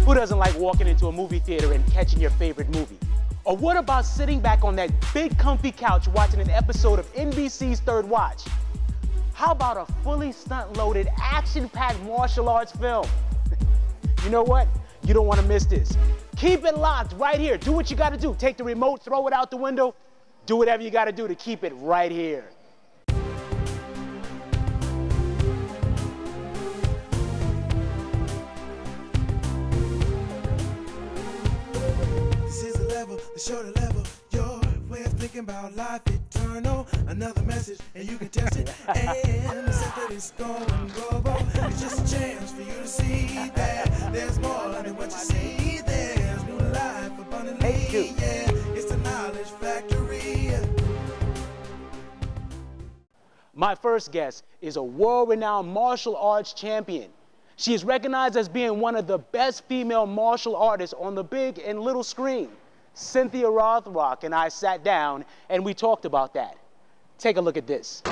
Who doesn't like walking into a movie theater and catching your favorite movie? Or what about sitting back on that big comfy couch watching an episode of NBC's Third Watch? How about a fully stunt-loaded, action-packed martial arts film? You know what? You don't want to miss this. Keep it locked right here. Do what you got to do. Take the remote, throw it out the window. Do whatever you got to do to keep it right here. This is a level, the shorter level. Your way of thinking about life eternal. Another message, and you can test it. And set that it's going global. It's just a chance for you to see that there's more than what you see. There's new life abundantly. Yeah, it's the knowledge factory. My first guest is a world-renowned martial arts champion. She is recognized as being one of the best female martial artists on the big and little screen. Cynthia Rothrock and I sat down and we talked about that. Take a look at this.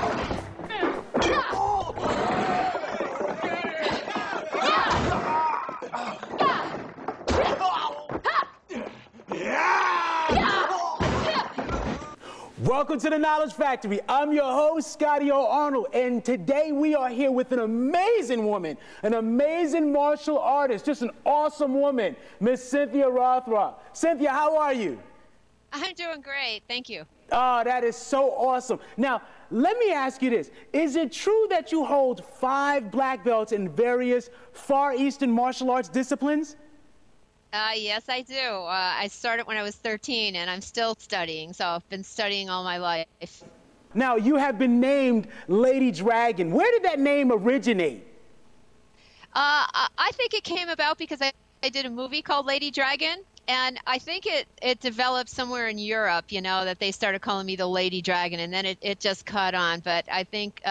Welcome to the Knowledge Factory. I'm your host, Scottio Arnold, and today we are here with an amazing woman, an amazing martial artist, just an awesome woman, Miss Cynthia Rothrock. Cynthia, how are you? I'm doing great, thank you. Oh, that is so awesome. Now, let me ask you this. Is it true that you hold 5 black belts in various Far Eastern martial arts disciplines? Yes, I do. I started when I was 13, and I'm still studying, so I've been studying all my life. Now, you have been named Lady Dragon. Where did that name originate? I think it came about because I did a movie called Lady Dragon, and I think it developed somewhere in Europe, you know, that they started calling me the Lady Dragon, and then it just caught on. But I think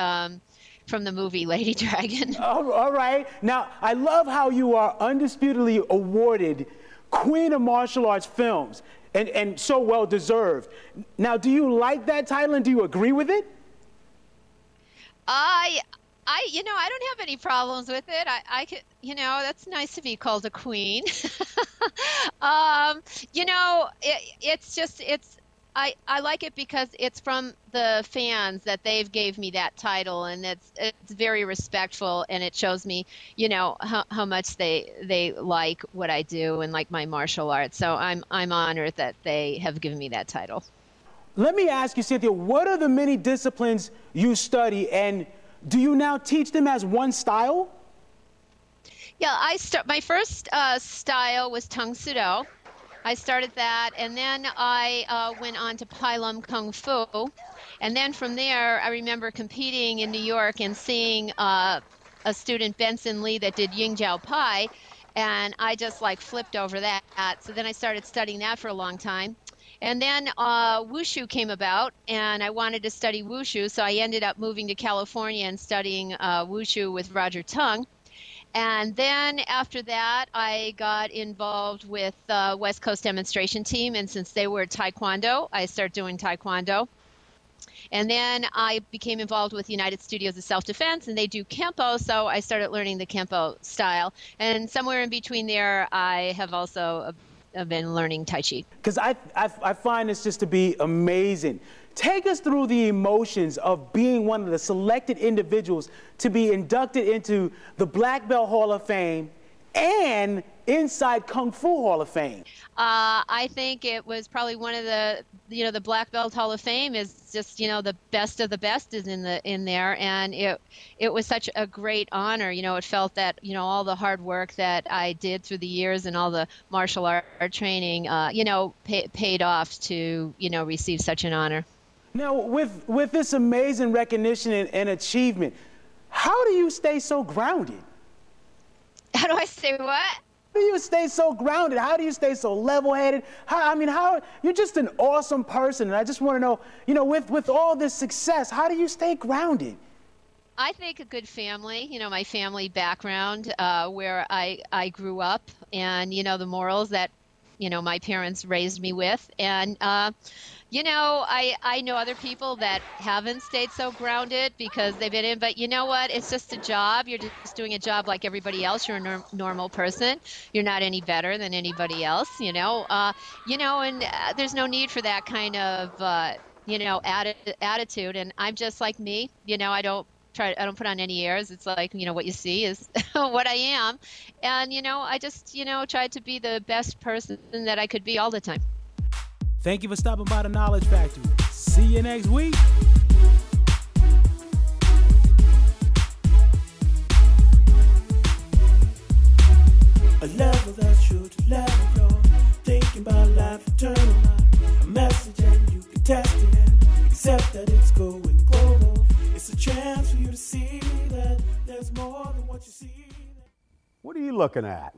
from the movie Lady Dragon. All right. Now, I love how you are undisputedly awarded Queen of Martial Arts Films, and so well deserved. Now, do you like that title and do you agree with it? You know, I don't have any problems with it. I could, you know, that's nice to be called a queen. You know, I like it because it's from the fans that they've gave me that title, and it's very respectful, and it shows me, you know, how much they like what I do and like my martial arts. So I'm honored that they have given me that title. Let me ask you, Cynthia, what are the many disciplines you study, and do you now teach them as one style? Yeah, my first style was Tung Sudo. I started that, and then I went on to Pai Lum Kung Fu. And then from there, I remember competing in New York and seeing a student, Benson Lee, that did Ying Jiao Pai, and I just like flipped over that. So then I started studying that for a long time. And then Wushu came about, and I wanted to study Wushu, so I ended up moving to California and studying Wushu with Roger Tung. And then after that, I got involved with West Coast Demonstration Team, and since they were Taekwondo, I started doing Taekwondo. And then I became involved with United Studios of Self-Defense, and they do Kempo, so I started learning the Kempo style. And somewhere in between there, I have also been learning Tai Chi. Because I find this just to be amazing. Take us through the emotions of being one of the selected individuals to be inducted into the Black Belt Hall of Fame and inside Kung Fu Hall of Fame. I think it was probably one of the, you know, the Black Belt Hall of Fame is just, you know, the best of the best is in there, and it was such a great honor. You know, it felt that, you know, all the hard work that I did through the years and all the martial art training, you know, paid off to, you know, receive such an honor. Now, with this amazing recognition and achievement, how do you stay so grounded? How do I say what? How do you stay so grounded? How do you stay so level-headed? You're just an awesome person, and I just want to know, you know, with all this success, how do you stay grounded? I think a good family, you know, my family background, where I grew up, and, you know, the morals that my parents raised me with. And, I know other people that haven't stayed so grounded because they've been in, but you know what? It's just a job. You're just doing a job like everybody else. You're a normal person. You're not any better than anybody else, and there's no need for that kind of, attitude. And I'm just like me, I don't put on any airs. It's like, what you see is what I am. And, I just, tried to be the best person that I could be all the time. Thank you for stopping by the Knowledge Factory. See you next week. A level that's true to level you're thinking about life eternal. A message and you can test it and accept that it's going global. It's a chance for you to see that there's more than what you see. What are you looking at?